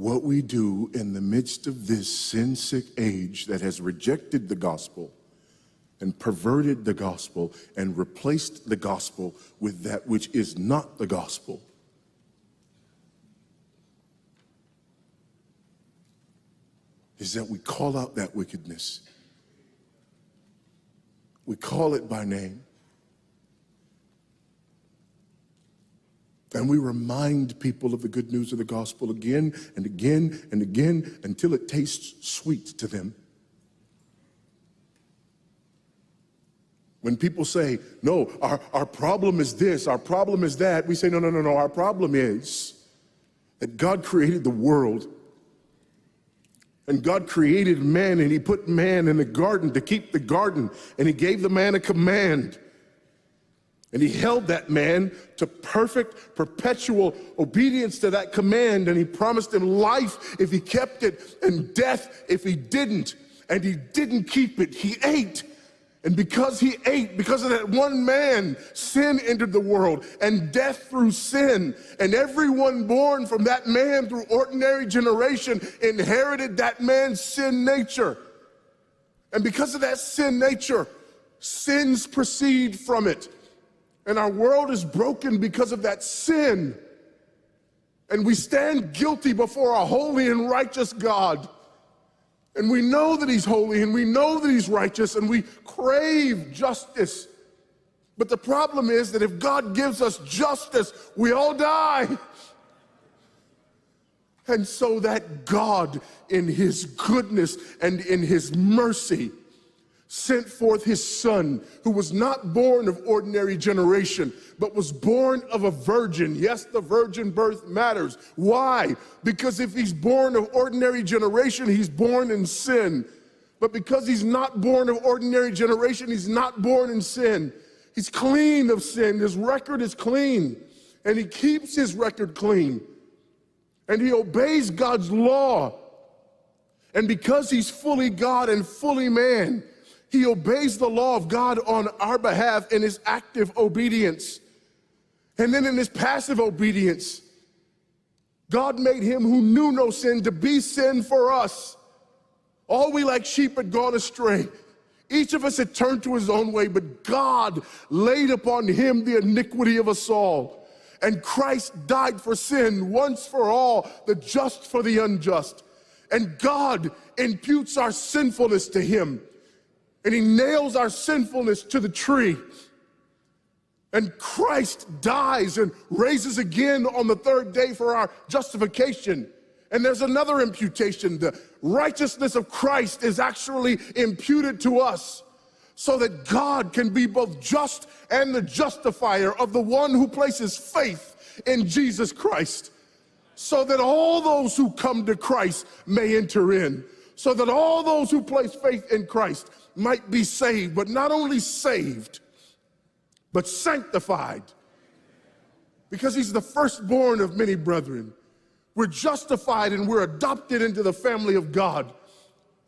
what we do in the midst of this sin-sick age that has rejected the gospel and perverted the gospel and replaced the gospel with that which is not the gospel. Is that we call out that wickedness. We call it by name. And we remind people of the good news of the gospel again and again and again until it tastes sweet to them. When people say, no, our problem is this, our problem is that, we say, no, our problem is that God created the world. And God created man, and he put man in the garden to keep the garden, and he gave the man a command. And he held that man to perfect, perpetual obedience to that command, and he promised him life if he kept it, and death if he didn't. And he didn't keep it, he ate. And because he ate, because of that one man, sin entered the world and death through sin. And everyone born from that man through ordinary generation inherited that man's sin nature. And because of that sin nature, sins proceed from it. And our world is broken because of that sin. And we stand guilty before a holy and righteous God. And we know that he's holy, and we know that he's righteous, and we crave justice. But the problem is that if God gives us justice, we all die. And so that God, in his goodness and in his mercy, sent forth his son, who was not born of ordinary generation, but was born of a virgin. Yes, the virgin birth matters. Why? Because if he's born of ordinary generation, he's born in sin. But because he's not born of ordinary generation, he's not born in sin. He's clean of sin. His record is clean. And he keeps his record clean. And he obeys God's law. And because he's fully God and fully man, he obeys the law of God on our behalf in his active obedience. And then in his passive obedience, God made him who knew no sin to be sin for us. All we like sheep had gone astray. Each of us had turned to his own way, but God laid upon him the iniquity of us all. And Christ died for sin once for all, the just for the unjust. And God imputes our sinfulness to him. And he nails our sinfulness to the tree. And Christ dies and raises again on the third day for our justification. And there's another imputation. The righteousness of Christ is actually imputed to us so that God can be both just and the justifier of the one who places faith in Jesus Christ. So that all those who come to Christ may enter in. So that all those who place faith in Christ might be saved, but not only saved, but sanctified. Because he's the firstborn of many brethren. We're justified and we're adopted into the family of God.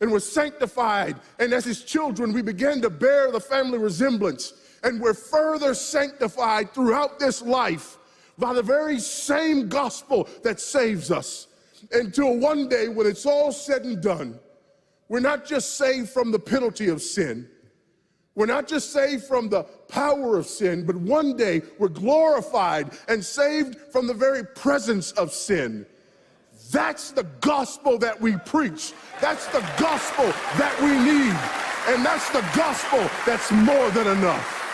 And we're sanctified, and as his children, we begin to bear the family resemblance. And we're further sanctified throughout this life by the very same gospel that saves us. Until one day, when it's all said and done, we're not just saved from the penalty of sin. We're not just saved from the power of sin, but one day we're glorified and saved from the very presence of sin. That's the gospel that we preach. That's the gospel that we need. And that's the gospel that's more than enough.